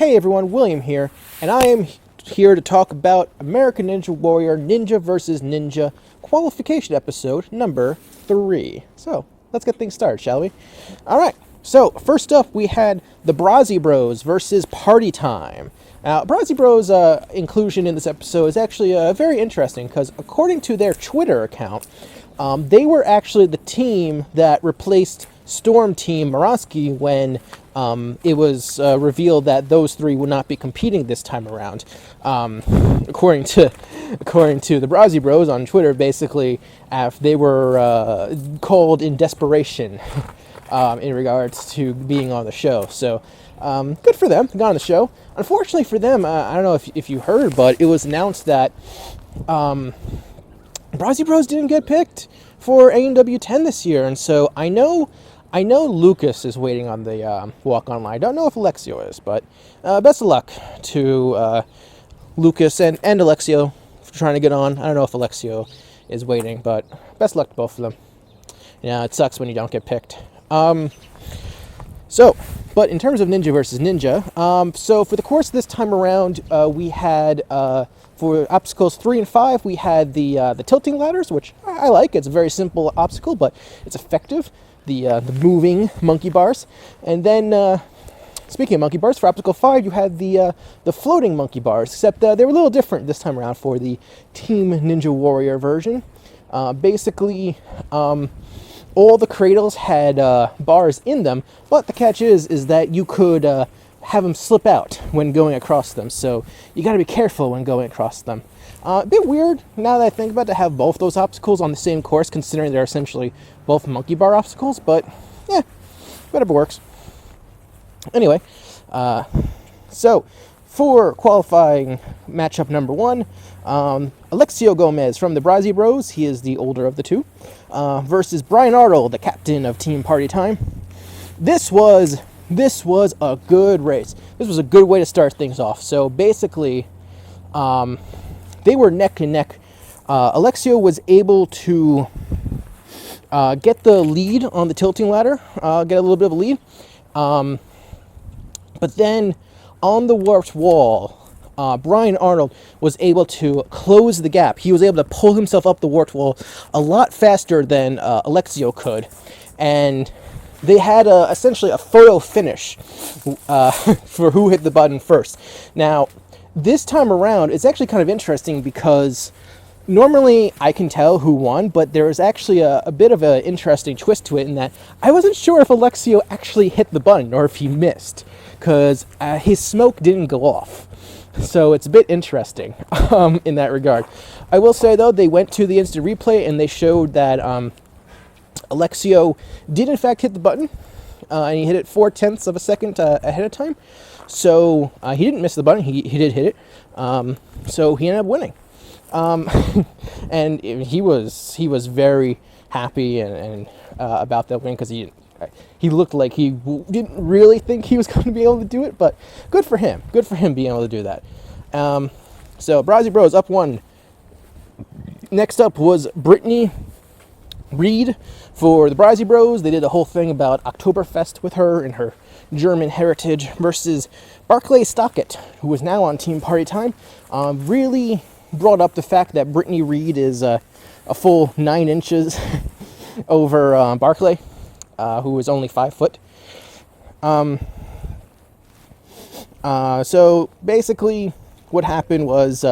Hey everyone, William here, and I am here to talk about American Ninja Warrior Ninja vs. Ninja qualification episode number 3. So, let's get things started, shall we? Alright, so first up we had the Brazi Bros versus Party Time. Now, Brazi Bros' inclusion in this episode is actually very interesting because according to their Twitter account, they were actually the team that replaced Storm Team Maraski when it was revealed that those three would not be competing this time around. According to the Brazi Bros on Twitter, basically, they were called in desperation in regards to being on the show. So, good for them. They got on the show. Unfortunately for them, I don't know if you heard, but it was announced that Brazi Bros didn't get picked for A&W 10 this year, and so I know Lucas is waiting on the walk-on line. I don't know if Alexio is, but best of luck to Lucas and Alexio for trying to get on. I don't know if Alexio is waiting, but best of luck to both of them. Yeah, it sucks when you don't get picked. But in terms of Ninja versus Ninja, so for the course this time around, we had, for obstacles 3 and 5, we had the tilting ladders, which I like. It's a very simple obstacle, but it's effective. The moving monkey bars. And then, speaking of monkey bars, for obstacle 5, you had the floating monkey bars, except they were a little different this time around for the Team Ninja Warrior version. Basically, all the cradles had bars in them, but the catch is that you could have them slip out when going across them, so you got to be careful when going across them. A bit weird, now that I think about it, to have both those obstacles on the same course, considering they're essentially both monkey bar obstacles, but yeah, whatever works. Anyway, so for qualifying matchup number 1, Alexio Gomes from the Brazi Bros, he is the older of the two, versus Brian Arnold, the captain of Team Party Time. This was a good race. This was a good way to start things off. So basically, they were neck and neck. Alexio was able to get the lead on the tilting ladder, get a little bit of a lead. But then on the warped wall, Brian Arnold was able to close the gap. He was able to pull himself up the warped wall a lot faster than Alexio could. And they had essentially a photo finish for who hit the button first. Now, this time around, it's actually kind of interesting because normally I can tell who won, but there was actually a bit of an interesting twist to it in that I wasn't sure if Alexio actually hit the button or if he missed, because his smoke didn't go off. So it's a bit interesting in that regard. I will say, though, they went to the instant replay and they showed that Alexio did in fact hit the button, and he hit it 0.4 of a second ahead of time. So he didn't miss the button, he did hit it. So he ended up winning. And he was very happy and about that win, because he looked like he didn't really think he was going to be able to do it, but good for him. Good for him being able to do that. So Brazi Bros up 1. Next up was Brittany Reid for the Brazi Bros. They did the whole thing about Oktoberfest with her and her German heritage versus Barclay Stockett, who is now on Team Party Time. Really brought up the fact that Brittany Reid is a full 9 inches over Barclay, who is only 5 foot. So basically what happened was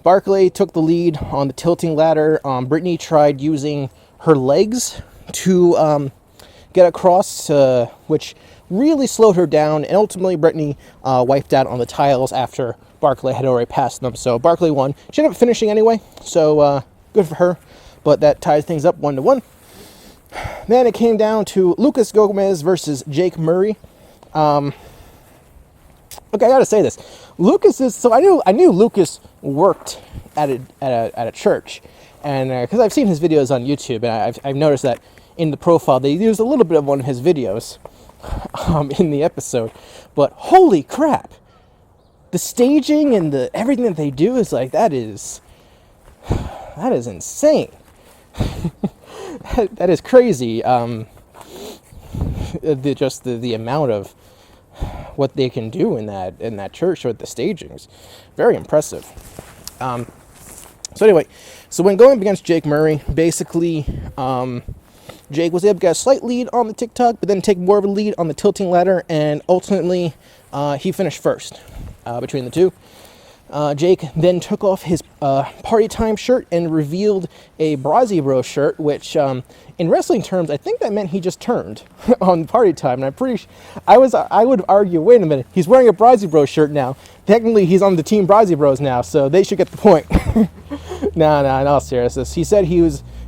Barclay took the lead on the tilting ladder. Brittany tried using her legs to get across, which really slowed her down, and ultimately Brittany wiped out on the tiles after Barclay had already passed them. So Barclay won. She ended up finishing anyway, so good for her, but that ties things up 1-1. Then it came down to Lucas Gomes versus Jake Murray. Okay, I gotta say this. Lucas is, so I knew Lucas worked at a church, and because I've seen his videos on YouTube, and I've noticed that in the profile they used a little bit of one of his videos in the episode. But holy crap, the staging and the everything that they do is like, that is insane. That is crazy. The amount of what they can do in that church with the stagings. Very impressive. So anyway, so when going against Jake Murray, basically, Jake was able to get a slight lead on the TikTok, but then take more of a lead on the tilting ladder, and ultimately, he finished first between the two. Jake then took off his party time shirt and revealed a Brazi Bro shirt, which in wrestling terms, I think that meant he just turned on party time. And I'm pretty sure, I would argue, wait a minute, he's wearing a Brazi Bro shirt now. Technically, he's on the team Brazi Bros now, so they should get the point. No, in all seriousness, he said he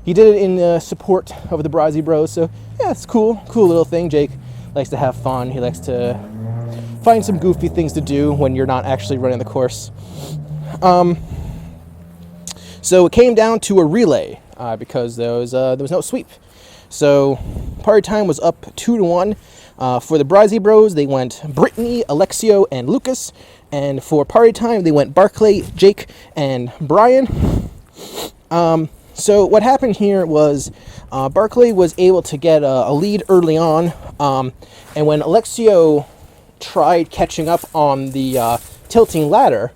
did it in support of the Brazi Bros. So yeah, it's cool little thing. Jake likes to have fun. He likes to find some goofy things to do when you're not actually running the course. So it came down to a relay because there was no sweep. So party time was up 2-1 for the Brazi Bros. They went Brittany, Alexio, and Lucas, and for party time they went Barclay, Jake, and Brian. So what happened here was Barclay was able to get a lead early on, and when Alexio tried catching up on the tilting ladder,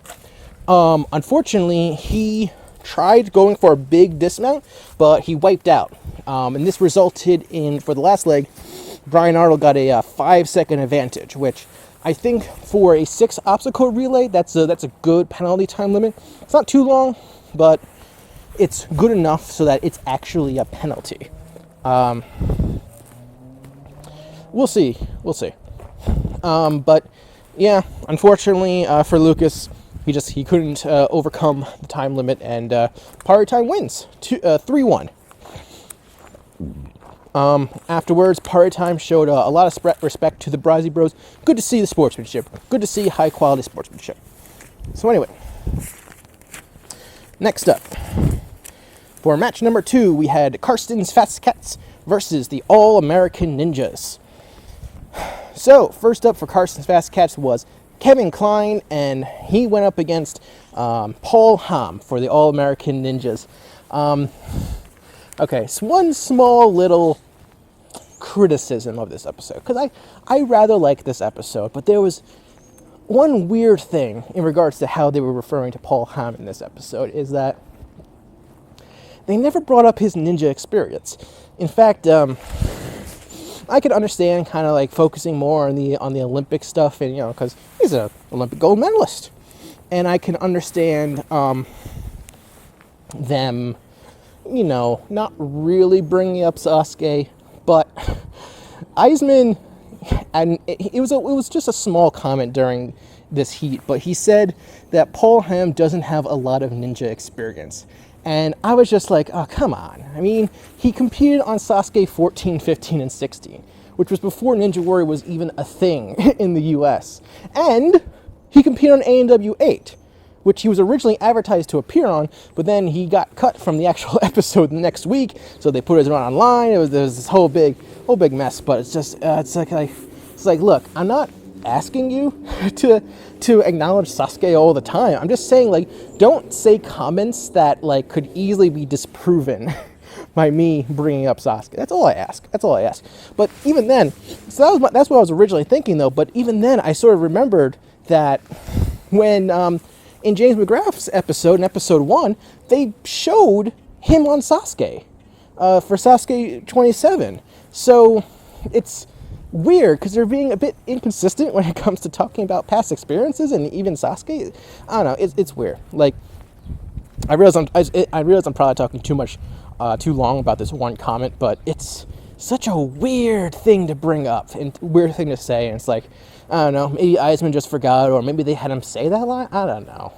unfortunately he tried going for a big dismount, but he wiped out, and this resulted in, for the last leg, Brian Arnold got a 5-second advantage, which I think for a 6 obstacle relay, that's a good penalty time limit. It's not too long, but it's good enough so that it's actually a penalty. We'll see. But yeah, unfortunately for Lucas, he couldn't overcome the time limit, and party time wins 3-1. Afterwards, party time showed a lot of respect to the Brazi Bros. Good to see the sportsmanship. Good to see high quality sportsmanship. So anyway, next up, for match number 2, we had Karsten's Fast Cats versus the All-American Ninjas. So, first up for Karsten's Fast Cats was Kevin Klein, and he went up against Paul Hamm for the All-American Ninjas. Okay, so one small little criticism of this episode, because I rather like this episode, but there was one weird thing in regards to how they were referring to Paul Hamm in this episode, is that they never brought up his ninja experience. In fact, I could understand kind of like focusing more on the Olympic stuff, and because he's an Olympic gold medalist, and I can understand them, not really bringing up Sasuke, but Eisman, and it was just a small comment during this heat, but he said that Paul Hamm doesn't have a lot of ninja experience. And I was just like, oh, come on. I mean, he competed on Sasuke 14, 15, and 16, which was before Ninja Warrior was even a thing in the US. And he competed on ANW 8, which he was originally advertised to appear on, but then he got cut from the actual episode the next week, so they put it on online. There was this whole big mess, but it's just, it's like, look, I'm not asking you to acknowledge Sasuke all the time. I'm just saying, like, don't say comments that like could easily be disproven by me bringing up Sasuke. That's all I ask. But even then, so that's what I was originally thinking, though. But even then, I sort of remembered that when in James McGrath's episode, in episode 1, they showed him on Sasuke for Sasuke 27. So it's weird because they're being a bit inconsistent when it comes to talking about past experiences, and even Sasuke. I don't know. It's weird. Like, I realize I'm probably talking too long about this one comment, but it's such a weird thing to bring up and weird thing to say. And it's like, I don't know. Maybe Eisman just forgot, or maybe they had him say that line. I don't know.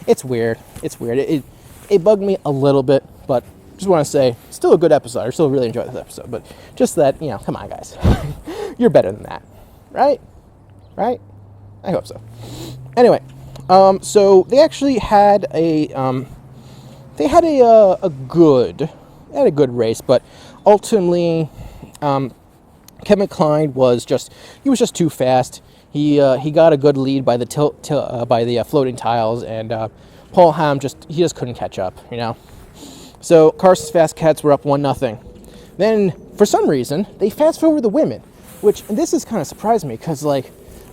It's weird. It bugged me a little bit, but just want to say, still a good episode. I still really enjoyed this episode, but just that, come on, guys. You're better than that, right? I hope so. Anyway, so they actually had a good race, but ultimately, Kevin Klein was just too fast. He got a good lead by the floating tiles, and Paul Hamm just couldn't catch up, So Karsten's Fast Cats were up 1-0. Then, for some reason, they fast forward the women, which this is kind of surprised me because, like,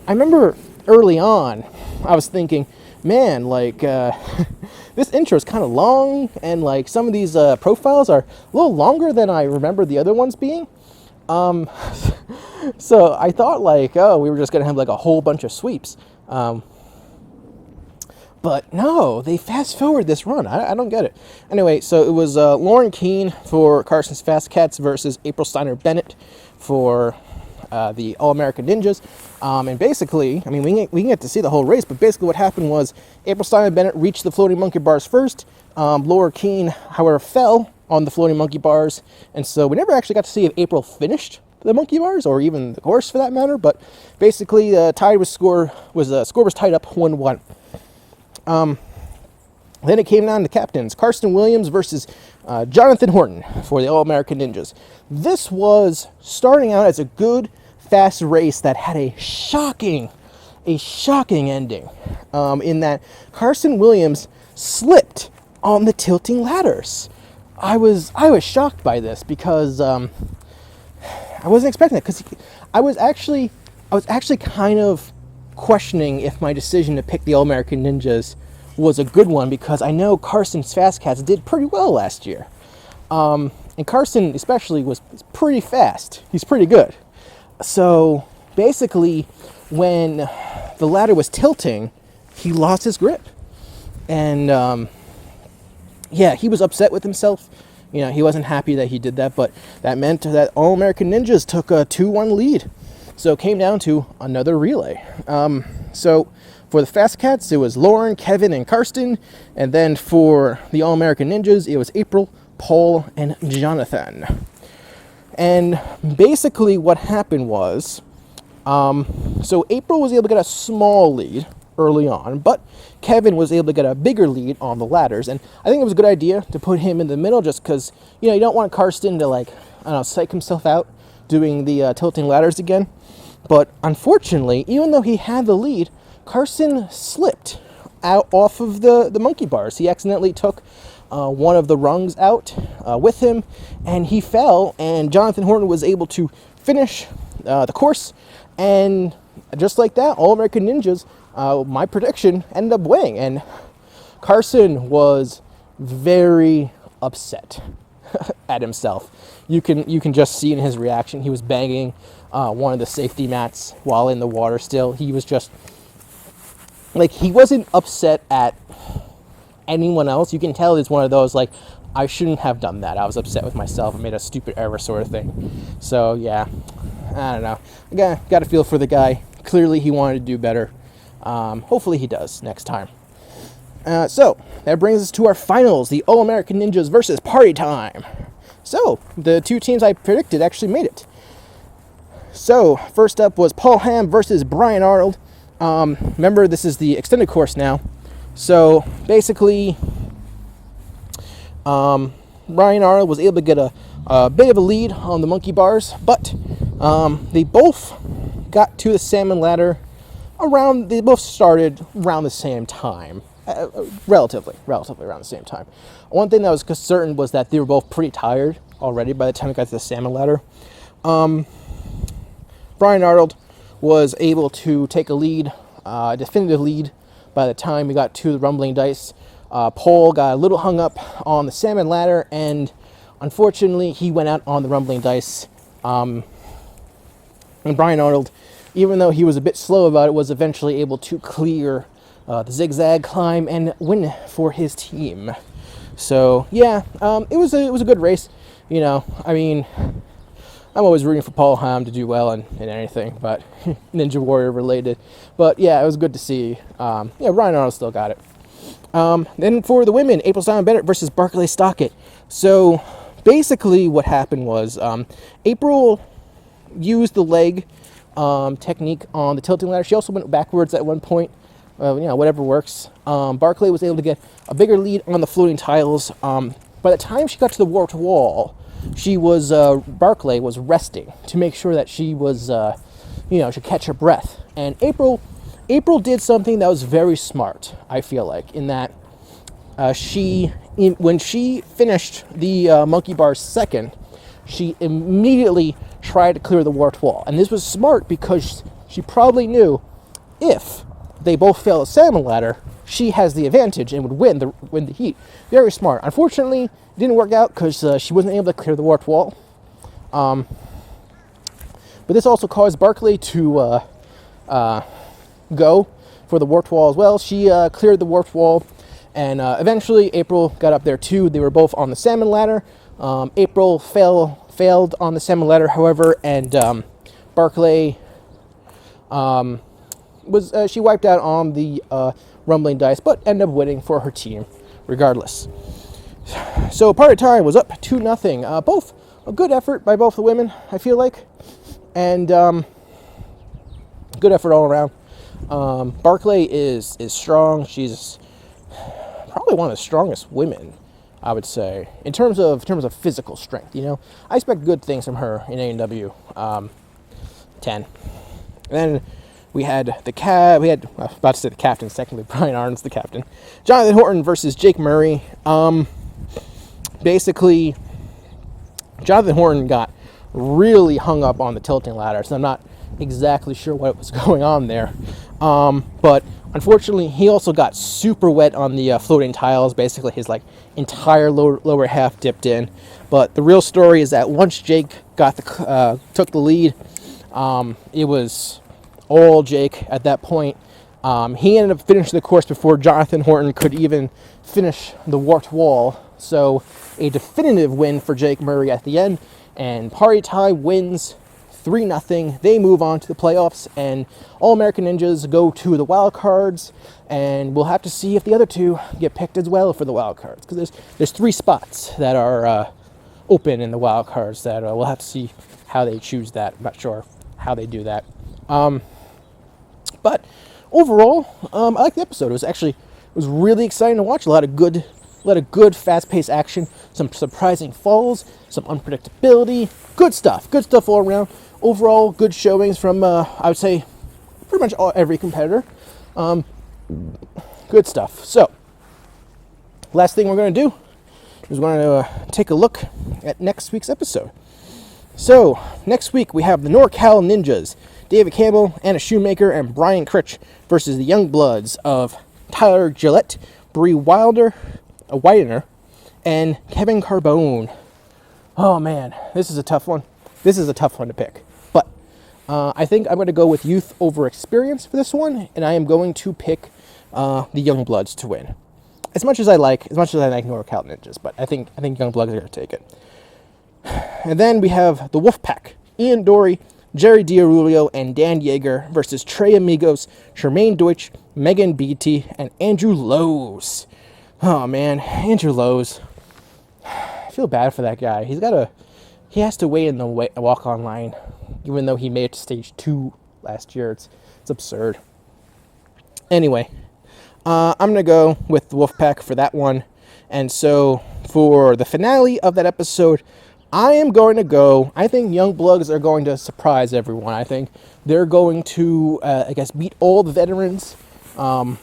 I remember early on, I was thinking, man, like, this intro is kind of long, and like some of these profiles are a little longer than I remember the other ones being. So I thought like, oh, we were just gonna have like a whole bunch of sweeps. But no, they fast forward this run. I don't get it. Anyway, so it was Lauren Keene for Karsten's Fast Cats versus April Steiner Bennett for the All-American Ninjas. And basically, I mean, we can get to see the whole race, but basically what happened was April Steiner Bennett reached the floating monkey bars first. Laura Keene, however, fell on the floating monkey bars, and so we never actually got to see if April finished the monkey bars or even the course for that matter. But basically, score was tied up 1-1. Then it came down to captains, Karsten Williams versus Jonathan Horton for the All-American Ninjas. This was starting out as a good, fast race that had a shocking ending, in that Karsten Williams slipped on the tilting ladders. I was shocked by this because I wasn't expecting it, because I was actually kind of questioning if my decision to pick the All-American Ninjas was a good one, because I know Karsten's Fast Cats did pretty well last year. And Karsten especially was pretty fast. He's pretty good. So basically, when the ladder was tilting, he lost his grip. And yeah, he was upset with himself. You know, he wasn't happy that he did that, but that meant that All-American Ninjas took a 2-1 lead. So it came down to another relay. So for the Fast Cats, it was Lauren, Kevin, and Karsten. And then for the All-American Ninjas, it was April, Paul, and Jonathan. And basically what happened was, so April was able to get a small lead early on, but Kevin was able to get a bigger lead on the ladders. And I think it was a good idea to put him in the middle, just because, you know, you don't want Karsten to, like, I don't know, psych himself out doing the tilting ladders again. But unfortunately, even though he had the lead, Karsten slipped out off of the monkey bars. He accidentally took one of the rungs out with him, and he fell, and Jonathan Horton was able to finish the course. And just like that, All-American Ninjas, my prediction, ended up winning. And Karsten was very upset at himself. You can just see in his reaction, he was banging one of the safety mats while in the water still. He was just, like, he wasn't upset at anyone else. You can tell it's one of those, like, I shouldn't have done that. I was upset with myself. I made a stupid error sort of thing. So, yeah, I don't know. I got to feel for the guy. Clearly, he wanted to do better. Hopefully, he does next time. So, that brings us to our finals, the All-American Ninjas versus Party Time. So, the two teams I predicted actually made it. So, first up was Paul Hamm versus Brian Arnold. Remember, this is the extended course now. So, basically, Brian Arnold was able to get a bit of a lead on the monkey bars, but they both got to the salmon ladder they both started around the same time. Relatively around the same time. One thing that was certain was that they were both pretty tired already by the time they got to the salmon ladder. Brian Arnold was able to take a lead, definitive lead, by the time we got to the rumbling dice. Paul got a little hung up on the salmon ladder, and unfortunately he went out on the rumbling dice. And Brian Arnold, even though he was a bit slow about it, was eventually able to clear the zigzag climb and win for his team. So yeah, it was a good race. You know, I mean, I'm always rooting for Paul Hamm to do well in anything, but Ninja Warrior related. But yeah, it was good to see. Yeah, Brian Arnold still got it. Then for the women, April Steiner Bennett versus Barclay Stockett. So basically what happened was April used the leg technique on the tilting ladder. She also went backwards at one point. You know, whatever works. Barclay was able to get a bigger lead on the floating tiles. By the time she got to the warped wall, Barclay was resting to make sure that she was, should catch her breath. And April did something that was very smart, I feel like, in that when she finished the monkey bar second, she immediately tried to clear the warped wall. And this was smart because she probably knew if they both fail a salmon ladder, she has the advantage and would win the heat. Very smart. Unfortunately, it didn't work out because she wasn't able to clear the warped wall. But this also caused Barclay to go for the warped wall as well. She cleared the warped wall, and eventually April got up there too. They were both on the salmon ladder. April failed on the salmon ladder, however, and Barclay she wiped out on the rumbling dice, but ended up winning for her team regardless. So party time was up 2-0. Both a good effort by both the women, I feel like, and good effort all around. Barclay is strong. She's probably one of the strongest women, I would say, in terms of physical strength. You know, I expect good things from her in AEW 10. And then we had I was about to say the captain. Secondly, Brian Arnold's the captain. Jonathan Horton versus Jake Murray. Basically, Jonathan Horton got really hung up on the tilting ladder, so I'm not exactly sure what was going on there. But unfortunately, he also got super wet on the floating tiles. Basically, his entire lower half dipped in. But the real story is that once Jake took the lead, it was all Jake at that point. He ended up finishing the course before Jonathan Horton could even finish the warped wall. So a definitive win for Jake Murray at the end, and Party Tie wins 3-0. They move on to the playoffs, and All American Ninjas go to the wild cards, and we'll have to see if the other two get picked as well for the wild cards, because there's 3 spots that are open in the wild cards that we'll have to see how they choose that. I'm not sure how they do that. But overall, I liked the episode. It was really exciting to watch. A lot of good fast-paced action, some surprising falls, some unpredictability. Good stuff all around. Overall, good showings from I would say pretty much every competitor. Good stuff. So, last thing we're going to do is we're going to take a look at next week's episode. So, next week we have the NorCal Ninjas, David Campbell, Anna Shoemaker, and Brian Critch versus the Young Bloods of Tyler Gillette, Bree Widener, and Kevin Carbone. Oh man, this is a tough one. This is a tough one to pick. But I think I'm going to go with youth over experience for this one, and I am going to pick the Young Bloods to win. As much as I like NorCal Ninjas, but I think Young Bloods are going to take it. And then we have the Wolfpack, Ian Dory, Jerry Diarulio, and Dan Yeager versus Trey Amigos, Tremaine Deutsch, Megan Beatty, and Andrew Lowe's. Oh man, Andrew Lowe's. I feel bad for that guy. He has to wait in the walk-on line, even though he made it to stage 2 last year. It's absurd. Anyway, I'm going to go with the Wolfpack for that one. And so, for the finale of that episode, I am going to go, I think Young Bloods are going to surprise everyone. I think they're going to, beat all the veterans, and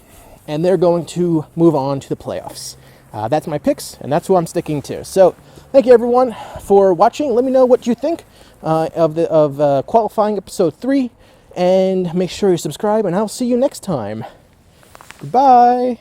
they're going to move on to the playoffs. That's my picks, and that's who I'm sticking to. So, thank you everyone for watching. Let me know what you think of qualifying episode 3, and make sure you subscribe, and I'll see you next time. Goodbye.